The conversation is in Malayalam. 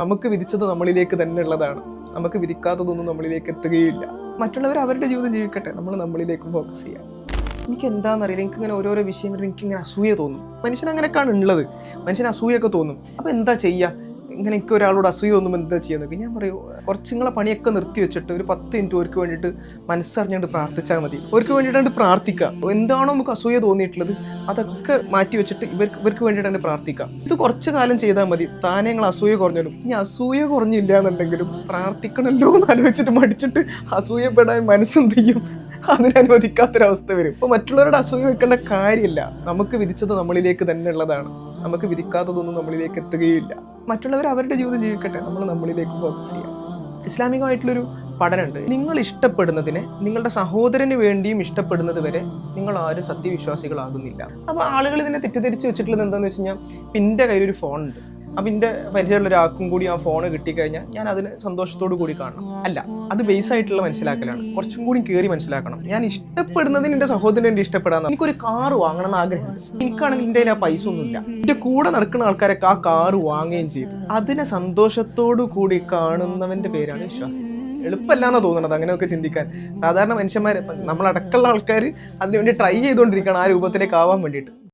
നമുക്ക് വിധിച്ചത് നമ്മളിലേക്ക് തന്നെ ഉള്ളതാണ്. നമുക്ക് വിധിക്കാത്തതൊന്നും നമ്മളിലേക്ക് എത്തുകയില്ല. മറ്റുള്ളവർ അവരുടെ ജീവിതം ജീവിക്കട്ടെ, നമ്മൾ നമ്മളിലേക്ക് ഫോക്കസ് ചെയ്യാം. എനിക്ക് എന്താണെന്നറിയില്ല, എനിക്കിങ്ങനെ ഓരോരോ വിഷയം വരുമ്പോൾ എനിക്കിങ്ങനെ അസൂയ തോന്നും. മനുഷ്യൻ അങ്ങനെയൊക്കെയാണ് ഉള്ളത്, മനുഷ്യന് അസൂയൊക്കെ തോന്നും. അപ്പോൾ എന്താ ചെയ്യുക? ഇങ്ങനെ എനിക്ക് ഒരാളോട് അസൂയ ഒന്നും എന്താ ചെയ്യുന്നത്? ഞാൻ പറയൂ, കുറച്ചുങ്ങളെ പണിയൊക്കെ നിർത്തി വെച്ചിട്ട് ഒരു 10 മിനിറ്റ് അവർക്ക് വേണ്ടിയിട്ട് മനസ്സറിഞ്ഞുകൊണ്ട് പ്രാർത്ഥിച്ചാൽ മതി. അവർക്ക് വേണ്ടിയിട്ടാണ് പ്രാർത്ഥിക്കുക. എന്താണോ നമുക്ക് അസൂയ തോന്നിയിട്ടുള്ളത് അതൊക്കെ മാറ്റി വെച്ചിട്ട് ഇവർക്ക് വേണ്ടിയിട്ടാണ് പ്രാർത്ഥിക്കുക. ഇത് കുറച്ച് കാലം ചെയ്താൽ മതി, താനെ നിങ്ങൾ അസൂയ കുറഞ്ഞാലും. ഇനി അസൂയ കുറഞ്ഞില്ല എന്നുണ്ടെങ്കിലും പ്രാർത്ഥിക്കണമല്ലോ എന്ന് ആലോചിച്ചിട്ട് മടിച്ചിട്ട് അസൂയപ്പെടാൻ മനസ്സെന്ത് ചെയ്യും? അതിനനുവദിക്കാത്തൊരവസ്ഥ വരും. അപ്പോൾ മറ്റുള്ളവരുടെ അസൂയ വെക്കേണ്ട കാര്യമില്ല. നമുക്ക് വിധിച്ചത് നമ്മളിലേക്ക് തന്നെ ഉള്ളതാണ്. നമുക്ക് വിധിക്കാത്തതൊന്നും നമ്മളിലേക്ക് എത്തുകയില്ല. മറ്റുള്ളവർ അവരുടെ ജീവിതം ജീവിക്കട്ടെ, നമ്മൾ നമ്മളിലേക്ക് ഫോക്കസ് ചെയ്യാം. ഇസ്ലാമികമായിട്ടുള്ളൊരു പഠനമുണ്ട്. നിങ്ങൾ ഇഷ്ടപ്പെടുന്നതിനെ നിങ്ങളുടെ സഹോദരന് വേണ്ടിയും ഇഷ്ടപ്പെടുന്നത് വരെ നിങ്ങൾ ആരും സത്യവിശ്വാസികളാകുന്നില്ല. അപ്പോൾ ആളുകൾ ഇതിനെ തെറ്റിദ്ധരിച്ച് വെച്ചിട്ടുള്ളത് എന്താണെന്ന് വെച്ച് കഴിഞ്ഞാൽ, എൻ്റെ കയ്യിലൊരു ഫോണുണ്ട്, അപ്പം എൻ്റെ പരിചയമുള്ള ഒരാൾക്കും കൂടി ആ ഫോൺ കിട്ടിക്കഴിഞ്ഞാൽ ഞാൻ അതിന് സന്തോഷത്തോടു കൂടി കാണണം. അല്ല, അത് ബേസ് ആയിട്ടുള്ള മനസ്സിലാക്കലാണ്. കുറച്ചും കൂടി കയറി മനസ്സിലാക്കണം. ഞാൻ ഇഷ്ടപ്പെടുന്നതിന് എൻ്റെ സഹോദരൻ എൻ്റെ ഇഷ്ടപ്പെടാന്ന്. എനിക്കൊരു കാറ് വാങ്ങണം എന്ന് ആഗ്രഹമുണ്ട്. എനിക്കാണെങ്കിൽ എൻ്റെ കയ്യിൽ ആ പൈസ ഒന്നുമില്ല. എൻ്റെ കൂടെ നടക്കുന്ന ആൾക്കാരൊക്കെ ആ കാറ് വാങ്ങുകയും ചെയ്തു. അതിനെ സന്തോഷത്തോടു കൂടി കാണുന്നവൻ്റെ പേരാണ് വിശ്വാസി. എളുപ്പമല്ലാന്നാണ് തോന്നുന്നത് അങ്ങനെയൊക്കെ ചിന്തിക്കാൻ. സാധാരണ മനുഷ്യന്മാർ, നമ്മളടക്കമുള്ള ആൾക്കാർ അതിനുവേണ്ടി ട്രൈ ചെയ്തുകൊണ്ടിരിക്കുകയാണ് ആ രൂപത്തിലേക്ക് ആവാൻ വേണ്ടിയിട്ട്.